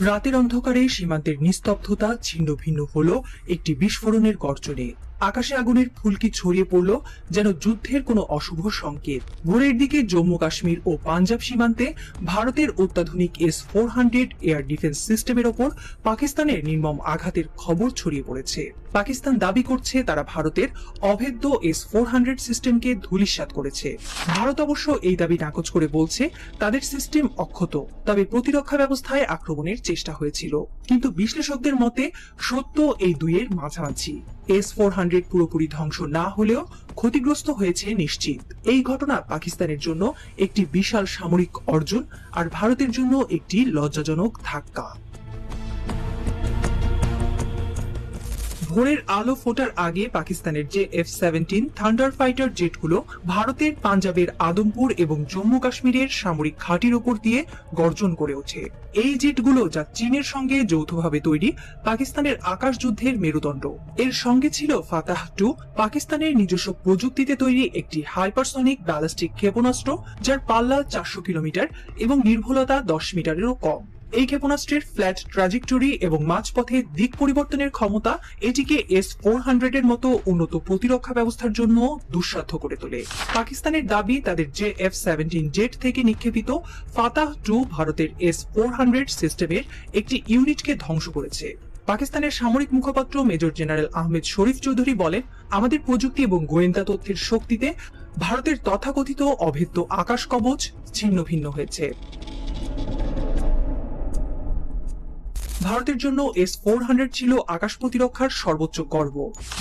রাতের অন্ধকারে সীমান্তের নিস্তব্ধতা ছিন্ন ভিন্ন হলো একটি বিস্ফোরণের গর্জনে। আকাশে আগুনের ফুলকি ছড়িয়ে পড়ল যেন যুদ্ধের কোনো অশুভ সংকেত। ভোরের দিকে জম্মু কাশ্মীর ও পাঞ্জাব সীমান্তে ভারতের অত্যাধুনিক S-400 এয়ার ডিফেন্স সিস্টেমের ওপর পাকিস্তানের নির্মম আঘাতের খবর ছড়িয়ে পড়েছে। পাকিস্তান দাবি করছে তারা ভারতের অভেদ্য S-400 সিস্টেমকে ধূলিসাৎ করেছে। ভারত অবশ্য এই দাবি নাকচ করে বলছে তাদের সিস্টেম অক্ষত, তবে প্রতিরক্ষা ব্যবস্থায় আক্রমণের চেষ্টা হয়েছিল। কিন্তু বিশ্লেষকদের মতে সত্য এই দুইয়ের মাঝামাঝি। S-400 পুরোপুরি ধ্বংস না হলেও ক্ষতিগ্রস্ত হয়েছে নিশ্চিত। এই ঘটনা পাকিস্তানের জন্য একটি বিশাল সামরিক অর্জন আর ভারতের জন্য একটি লজ্জাজনক ধাক্কা। ভোরের আলো ফোটার আগে পাকিস্তানের যে F-17 থান্ডার ফাইটার জেটগুলো ভারতের পাঞ্জাবের আদমপুর এবং জম্মু কাশ্মীরের সামরিক ঘাঁটির উপর দিয়ে গর্জন করে ওঠে। এই জেটগুলো যা চীনের সঙ্গে যৌথভাবে তৈরি পাকিস্তানের আকাশ যুদ্ধের মেরুদণ্ড। এর সঙ্গে ছিল ফাতাহ 2, পাকিস্তানের নিজস্ব প্রযুক্তিতে তৈরি একটি হাইপারসনিক ব্যালিস্টিক ক্ষেপণাস্ত্র যার পাল্লা 400 কিলোমিটার এবং নির্ভুলতা 10 মিটারেরও কম। এই ক্ষেপণাস্ত্রের ফ্ল্যাট ট্র্যাজেক্টরি এবং মাঝপথে দিক পরিবর্তনের ক্ষমতা এটিকে S-400 এর মতো উন্নত প্রতিরক্ষা ব্যবস্থার জন্য দুঃসাধ্য করে তোলে। পাকিস্তানের দাবি তাদের যে F-17 জেট থেকে নিক্ষেপিত ফাতাহ 2 ভারতের S-400 সিস্টেমের একটি ইউনিটকে ধ্বংস করেছে। পাকিস্তানের সামরিক মুখপাত্র মেজর জেনারেল আহমেদ শরীফ চৌধুরী বলেন, আমাদের প্রযুক্তি এবং গোয়েন্দা তথ্যের শক্তিতে ভারতের তথাকথিত অভেদ্য আকাশ কবচ ছিন্ন ভিন্ন হয়েছে। ভারতের জন্য S-400 ছিল আকাশ প্রতিরক্ষার সর্বোচ্চ গর্ব।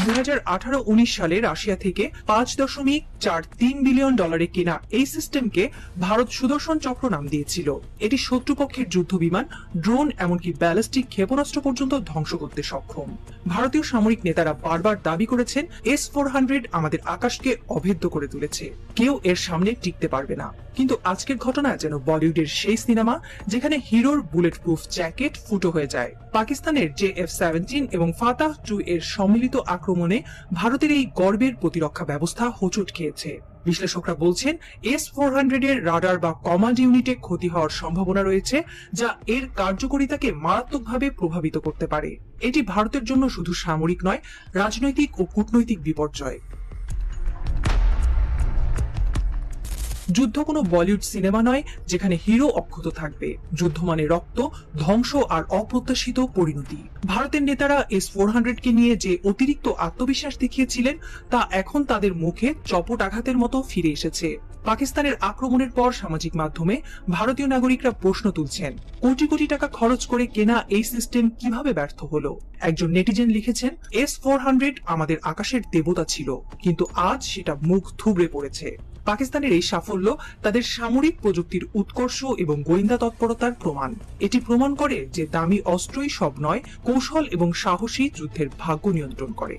2018-19 সালে রাশিয়া থেকে $5.43 বিলিয়ন কেনা এই সিস্টেমকে ভারত সুদর্শন চক্র নাম দিয়েছিল। এটি শত্রুপক্ষের যুদ্ধ বিমান, ড্রোন এমনকি ব্যালিস্টিক ক্ষেপণাস্ত্র পর্যন্ত ধ্বংস করতে সক্ষম। ভারতীয় সামরিক নেতারা বারবার দাবি করেছেন S-400 আমাদের আকাশকে অভেদ্য করে তুলেছে, কেউ এর সামনে টিকতে পারবে না। কিন্তু আজকের ঘটনা যেন বলিউডের সেই সিনেমা যেখানে হিরোর বুলেট প্রুফ জ্যাকেট ফুটো হয়ে যায়। পাকিস্তানের যে F-17 এবং ফাতাহ 2 এর সম্মিলিত আক্রমণে ভারতের এই গর্বের প্রতিরক্ষা ব্যবস্থা হোঁচট খেয়েছে। বিশ্লেষকরা বলছেন S-400 এর রাডার বা কমান্ড ইউনিটে ক্ষতি হওয়ার সম্ভাবনা রয়েছে, যা এর কার্যকারিতাকে মারাত্মকভাবে প্রভাবিত করতে পারে। এটি ভারতের জন্য শুধু সামরিক নয়, রাজনৈতিক ও কূটনৈতিক বিপর্যয়। যুদ্ধ কোনো বলিউড সিনেমা নয় যেখানে হিরো অক্ষত থাকবে। যুদ্ধ মানে রক্ত, ধ্বংস আর অপ্রত্যাশিত পরিণতি। ভারতের নেতারা S-400 কে নিয়ে যে অতিরিক্ত আত্মবিশ্বাস দেখিয়েছিলেন তা এখন তাদের মুখে চপট আঘাতের মতো ফিরে এসেছে। পাকিস্তানের আক্রমণের পর সামাজিক মাধ্যমে ভারতীয় নাগরিকরা প্রশ্ন তুলছেন, কোটি কোটি টাকা খরচ করে কেনা এই সিস্টেম কিভাবে ব্যর্থ হলো। একজন নেটিজেন লিখেছেন, S-400 আমাদের আকাশের দেবতা ছিল, কিন্তু আজ সেটা মুখ থুবড়ে পড়েছে। পাকিস্তানের এই সাফল্য তাদের সামরিক প্রযুক্তির উৎকর্ষ এবং গোয়েন্দা তৎপরতার প্রমাণ। এটি প্রমাণ করে যে দামি অস্ত্রই সব নয়, কৌশল এবং সাহসী যুদ্ধের ভাগ্য নিয়ন্ত্রণ করে।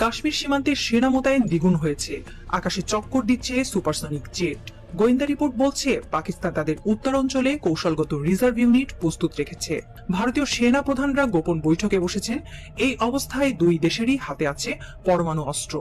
কাশ্মীর সীমান্তে সেনা মোতায়েন দ্বিগুণ হয়েছে, আকাশে চক্কর দিচ্ছে সুপারসনিক জেট। গোয়েন্দা রিপোর্ট বলছে পাকিস্তান তাদের উত্তরাঞ্চলে কৌশলগত রিজার্ভ ইউনিট প্রস্তুত রেখেছে। ভারতীয় সেনা প্রধানরা গোপন বৈঠকে বসেছেন। এই অবস্থায় দুই দেশেরই হাতে আছে পরমাণু অস্ত্র।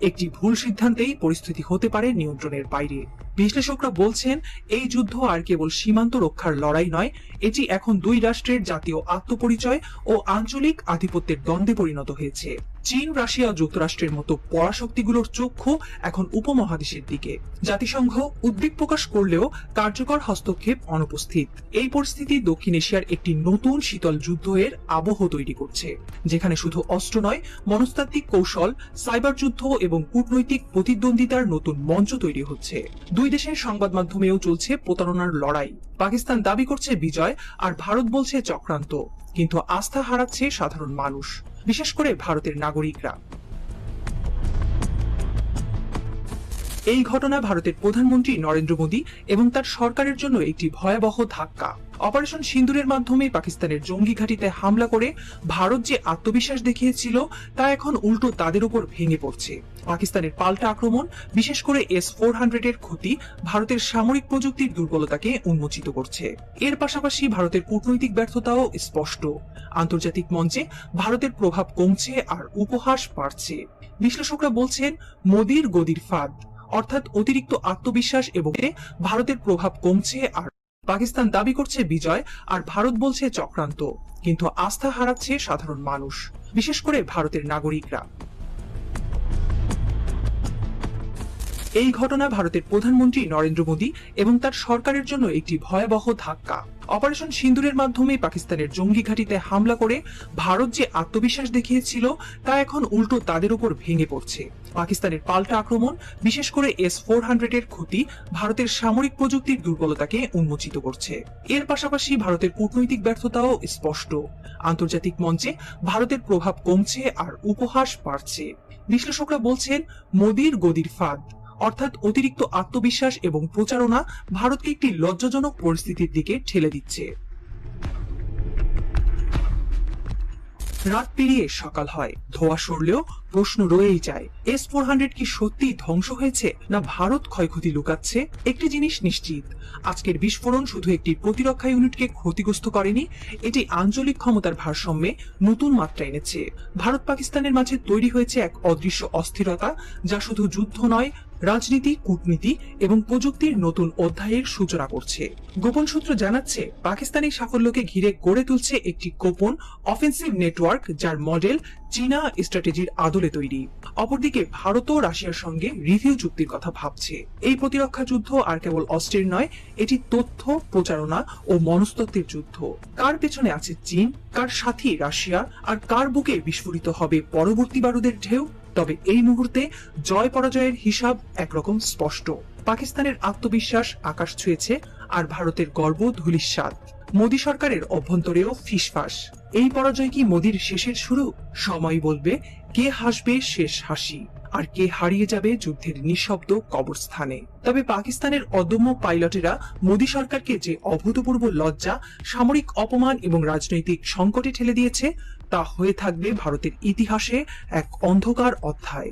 একটি ভুল সিদ্ধান্তেই পরিস্থিতি হতে পারে নিয়ন্ত্রণের বাইরে। বিশ্লেষকরা বলছেন এই যুদ্ধ আর কেবল সীমান্ত রক্ষার লড়াই নয়, এটি এখন দুই রাষ্ট্রের জাতীয় আত্মপরিচয় ও আঞ্চলিক আধিপত্যের দ্বন্দ্বে পরিণত হয়েছে। চীন, রাশিয়া, যুক্তরাষ্ট্রের মতো পরাশক্তিগুলোর চক্ষু এখন উপমহাদেশের দিকে। জাতিসংঘ উদ্বেগ প্রকাশ করলেও কার্যকর হস্তক্ষেপ অনুপস্থিত। এই পরিস্থিতি দক্ষিণ এশিয়ার একটি নতুন শীতল যুদ্ধের আবহ তৈরি করছে, যেখানে শুধু অস্ত্র নয়, মনস্তাত্ত্বিক কৌশল, সাইবার যুদ্ধ এবং কূটনৈতিক প্রতিদ্বন্দ্বিতার নতুন মঞ্চ তৈরি হচ্ছে। দুই দেশের সংবাদ মাধ্যমেও চলছে প্রতারণার লড়াই। পাকিস্তান দাবি করছে বিজয় আর ভারত বলছে চক্রান্ত, কিন্তু আস্থা হারাচ্ছে সাধারণ মানুষ, বিশেষ করে ভারতের নাগরিকরা। এই ঘটনা ভারতের প্রধানমন্ত্রী নরেন্দ্র মোদী এবং তার সরকারের জন্য একটি ভয়াবহ ধাক্কা। অপারেশন সিন্দুরের মাধ্যমে পাকিস্তানের জঙ্গি ঘাঁটিতে হামলা করে ভারত যে আত্মবিশ্বাস দেখিয়েছিল তা এখন উল্টো তাদের উপর ভেঙে পড়ছে। পাকিস্তানের পাল্টা আক্রমণ, বিশেষ করে S-400 এর ক্ষতি ভারতের সামরিক প্রযুক্তির দুর্বলতাকে উন্মোচিত করছে। এর পাশাপাশি ভারতের কূটনৈতিক ব্যর্থতাও স্পষ্ট। আন্তর্জাতিক মঞ্চে ভারতের প্রভাব কমছে আর উপহাস বাড়ছে। বিশ্লেষকরা বলছেন মোদীর গদির ফাঁদ, অর্থাৎ অতিরিক্ত আত্মবিশ্বাস এবং ভারতের প্রভাব কমছে আর পাকিস্তান দাবি করছে বিজয় আর ভারত বলছে চক্রান্ত, কিন্তু আস্থা হারাচ্ছে সাধারণ মানুষ, বিশেষ করে ভারতের নাগরিকরা। এই ঘটনা ভারতের প্রধানমন্ত্রী নরেন্দ্র মোদী এবং তার সরকারের জন্য একটি ভয়াবহ ধাক্কা। অপারেশন সিন্দুরের মাধ্যমে পাকিস্তানের জঙ্গি ঘাঁটিতে হামলা করে ভারত যে আত্মবিশ্বাস দেখিয়েছিল তা এখন উল্টো তাদের উপর ভেঙে পড়ছে। পাকিস্তানের পাল্টা আক্রমণ, বিশেষ করে S-400 এর ক্ষতি ভারতের সামরিক প্রযুক্তির দুর্বলতাকে উন্মোচিত করছে। এর পাশাপাশি ভারতের কূটনৈতিক ব্যর্থতাও স্পষ্ট। আন্তর্জাতিক মঞ্চে ভারতের প্রভাব কমছে আর উপহাস বাড়ছে। বিশ্লেষকরা বলছেন মোদীর গদির ফাঁদ, অর্থাৎ অতিরিক্ত আত্মবিশ্বাস এবং প্রচারণা ভারতকে একটি লজ্জাজনক পরিস্থিতির দিকে ঠেলে দিচ্ছে। রাত পেরিয়ে সকাল হয়, ধোঁয়া সরলেও প্রশ্ন রয়েই যায়, S-400 কি সত্যি ধ্বংস হয়েছে, না ভারত ক্ষয়ক্ষতি লুকাচ্ছে? একটি জিনিস নিশ্চিত, আজকের বিস্ফোরণ শুধু একটি প্রতিরক্ষা ইউনিটকে ক্ষতিগ্রস্ত করেনি, এটি আঞ্চলিক ক্ষমতার ভারসাম্যে নতুন মাত্রা এনেছে। ভারত পাকিস্তানের মাঝে তৈরি হয়েছে এক অদৃশ্য অস্থিরতা, যা শুধু যুদ্ধ নয়, রাজনীতি, কূটনীতি এবং প্রযুক্তির নতুন অধ্যায়ের সূচনা করছে। গোপন সূত্র জানাচ্ছে, পাকিস্তানি সাফল্যকে ঘিরে গড়ে তুলছে একটি গোপন অফেন্সিভ নেটওয়ার্ক, যার মডেল চীনা স্ট্র্যাটেজির আদলে তৈরি। অপরদিকে ভারতও রাশিয়ার সঙ্গে রিভিউ চুক্তির কথা ভাবছে। এই প্রতিরক্ষা যুদ্ধ আর কেবল অস্ত্রের নয়, এটি তথ্য, প্রচারণা ও মনস্তত্ত্বের যুদ্ধ। কার পেছনে আছে চীন, কার সাথী রাশিয়া, আর কার বুকে বিস্ফোরিত হবে পরবর্তী বারুদের ঢেউ? তবে এই মুহূর্তে জয় পরাজয়ের হিসাব একরকম স্পষ্ট। পাকিস্তানের আত্মবিশ্বাস আকাশ ছুঁয়েছে, আর ভারতের গর্ব ধূলিসাৎ। মোদী সরকারের অভ্যন্তরেও ফিসফাস। এই পরাজয় কি মোদীর শেষের শুরু? সময় বলবে কে হাসবে শেষ হাসি, আর কে হারিয়ে যাবে যুদ্ধের নিঃশব্দ কবরস্থানে। তবে পাকিস্তানের অদম্য পাইলটেরা মোদী সরকারকে যে অভূতপূর্ব লজ্জা, সামরিক অপমান এবং রাজনৈতিক সংকটে ঠেলে দিয়েছে, তা হয়ে থাকবে ভারতের ইতিহাসে এক অন্ধকার অধ্যায়।